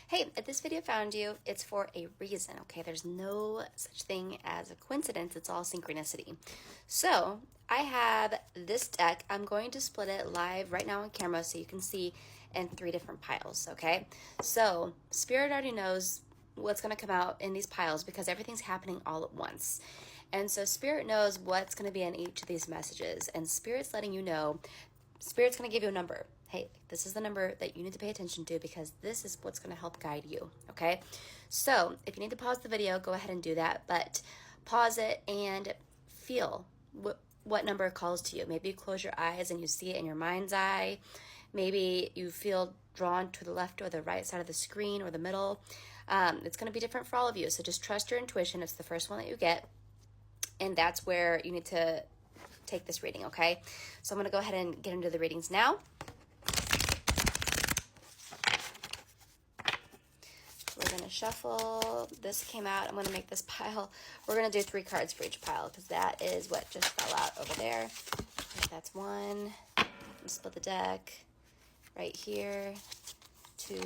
Hey, if this video found you, it's for a reason, okay? There's no such thing as a coincidence, it's all synchronicity. So, I have this deck. I'm going to split it live right now on camera so you can see in 3 different piles, okay? So, Spirit already knows what's going to come out in these piles because everything's happening all at once. And so, Spirit knows what's going to be in each of these messages, and Spirit's letting you know. Spirit's going to give you a number. Hey, this is the number that you need to pay attention to because this is what's going to help guide you, okay? So if you need to pause the video, go ahead and do that, but pause it and feel what number calls to you. Maybe you close your eyes and you see it in your mind's eye. Maybe you feel drawn to the left or the right side of the screen or the middle. It's going to be different for all of you, so just trust your intuition. It's the first one that you get, and that's where you need to take this reading, okay? So I'm going to go ahead and get into the readings now. We're going to shuffle. This came out. I'm going to make this pile. We're going to do 3 cards for each pile because that is what just fell out over there. Okay, that's 1. I'm going to split the deck right here. 2, 3.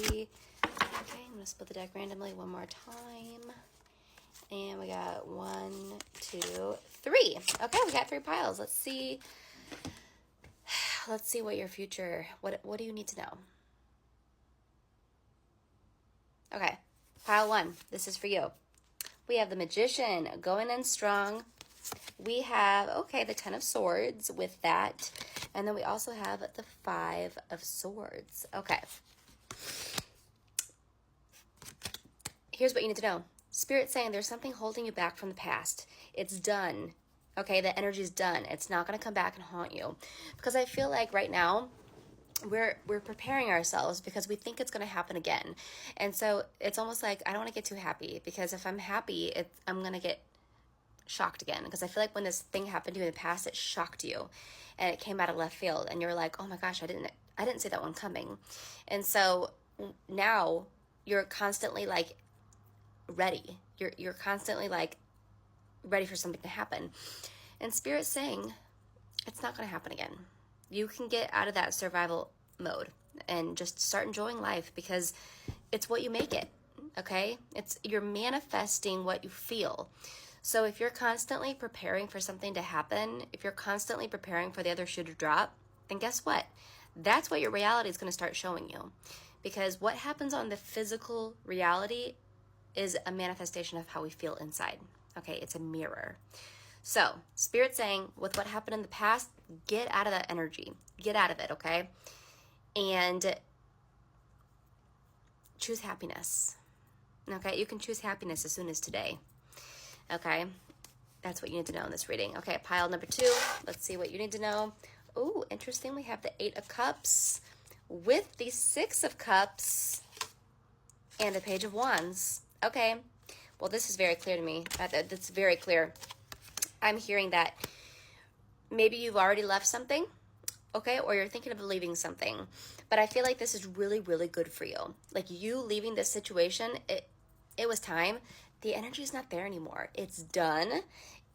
Okay, I'm going to split the deck randomly one more time. And we got 1, 2, 3. Okay, we got 3 piles. Let's see what your future, what do you need to know? Okay, pile 1, this is for you. We have the Magician going in strong. We have, okay, the 10 of Swords with that. And then we also have the 5 of Swords. Okay. Here's what you need to know. Spirit's saying there's something holding you back from the past. It's done. Okay, the energy's done. It's not going to come back and haunt you. Because I feel like right now, we're preparing ourselves because we think it's going to happen again. And so it's almost like I don't want to get too happy because if I'm happy, I'm going to get shocked again. Because I feel like when this thing happened to you in the past, it shocked you. And it came out of left field. And you're like, oh my gosh, I didn't see that one coming. And so now you're constantly like, ready. You're constantly like ready for something to happen. And Spirit's saying it's not going to happen again. You can get out of that survival mode and just start enjoying life because it's what you make it. Okay? You're manifesting what you feel. So if you're constantly preparing for something to happen, if you're constantly preparing for the other shoe to drop, then guess what? That's what your reality is going to start showing you. Because what happens on the physical reality is a manifestation of how we feel inside. Okay, it's a mirror. So, Spirit's saying, with what happened in the past, get out of that energy. Get out of it, okay? And choose happiness. Okay, you can choose happiness as soon as today. Okay, that's what you need to know in this reading. Okay, pile number 2. Let's see what you need to know. Oh, interesting. We have the 8 of Cups with the 6 of Cups and the Page of Wands. Okay, well, this is very clear to me. That's very clear. I'm hearing that maybe you've already left something, okay, or you're thinking of leaving something. But I feel like this is really, really good for you. Like you leaving this situation, it was time. The energy is not there anymore. It's done.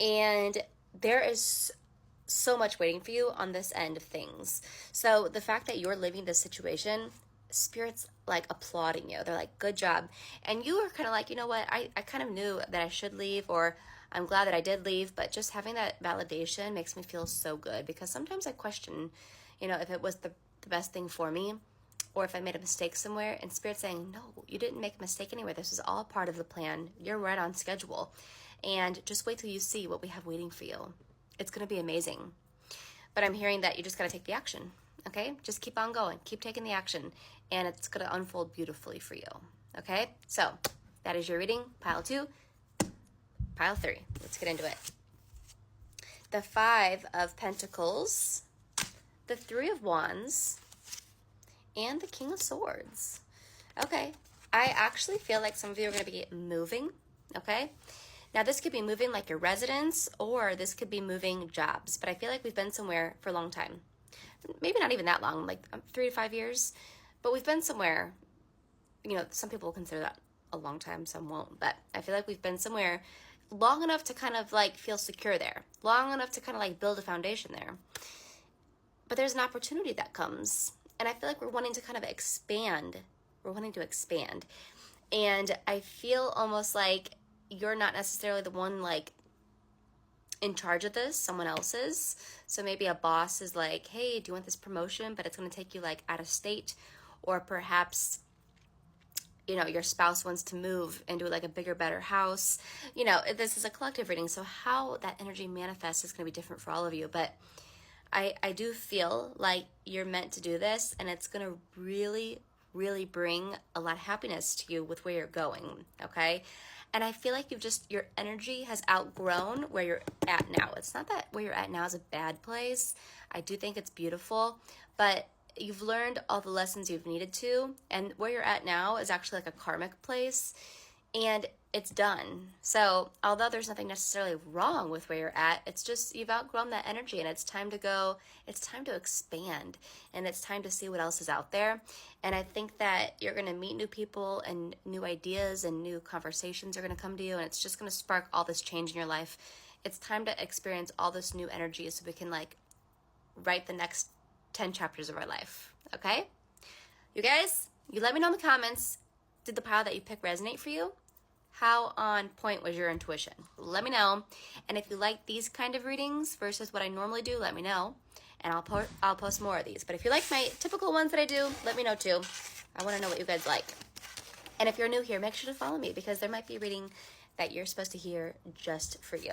And there is so much waiting for you on this end of things. So the fact that you're leaving this situation, Spirit's like applauding you. They're like, good job. And you are kind of like, you know what? I kind of knew that I should leave, or I'm glad that I did leave, but just having that validation makes me feel so good because sometimes I question, if it was the best thing for me or if I made a mistake somewhere, and Spirit's saying, no, you didn't make a mistake anywhere. This is all part of the plan. You're right on schedule. And just wait till you see what we have waiting for you. It's going to be amazing. But I'm hearing that you just got to take the action. Okay, just keep on going. Keep taking the action, and it's going to unfold beautifully for you. Okay, so that is your reading. Pile 2, pile 3. Let's get into it. The 5 of Pentacles, the 3 of Wands, and the King of Swords. Okay, I actually feel like some of you are going to be moving. Okay, now this could be moving like your residence, or this could be moving jobs. But I feel like we've been somewhere for a long time. Maybe not even that long, like 3 to 5 years, but we've been somewhere. Some people will consider that a long time, some won't, but I feel like we've been somewhere long enough to kind of like feel secure there, long enough to kind of like build a foundation there. But there's an opportunity that comes, and I feel like we're wanting to kind of expand We're wanting to expand. And I feel almost like you're not necessarily the one like in charge of this, someone else is. So maybe a boss is like, hey, do you want this promotion? But it's going to take you like out of state. Or perhaps, you know, your spouse wants to move into like a bigger, better house. You know, this is a collective reading. So how that energy manifests is going to be different for all of you. But I do feel like you're meant to do this, and it's going to really, really bring a lot of happiness to you with where you're going, okay? And I feel like your energy has outgrown where you're at now. It's not that where you're at now is a bad place. I do think it's beautiful, but you've learned all the lessons you've needed to, and where you're at now is actually like a karmic place, and it's done. So although there's nothing necessarily wrong with where you're at, it's just you've outgrown that energy, and it's time to go. It's time to expand, and it's time to see what else is out there. And I think that you're going to meet new people, and new ideas and new conversations are going to come to you, and it's just going to spark all this change in your life. It's time to experience all this new energy so we can like write the next 10 chapters of our life. Okay? You guys, you let me know in the comments, did the pile that you picked resonate for you? How on point was your intuition? Let me know. And if you like these kind of readings versus what I normally do, let me know. And I'll post more of these. But if you like my typical ones that I do, let me know too. I want to know what you guys like. And if you're new here, make sure to follow me, because there might be a reading that you're supposed to hear just for you.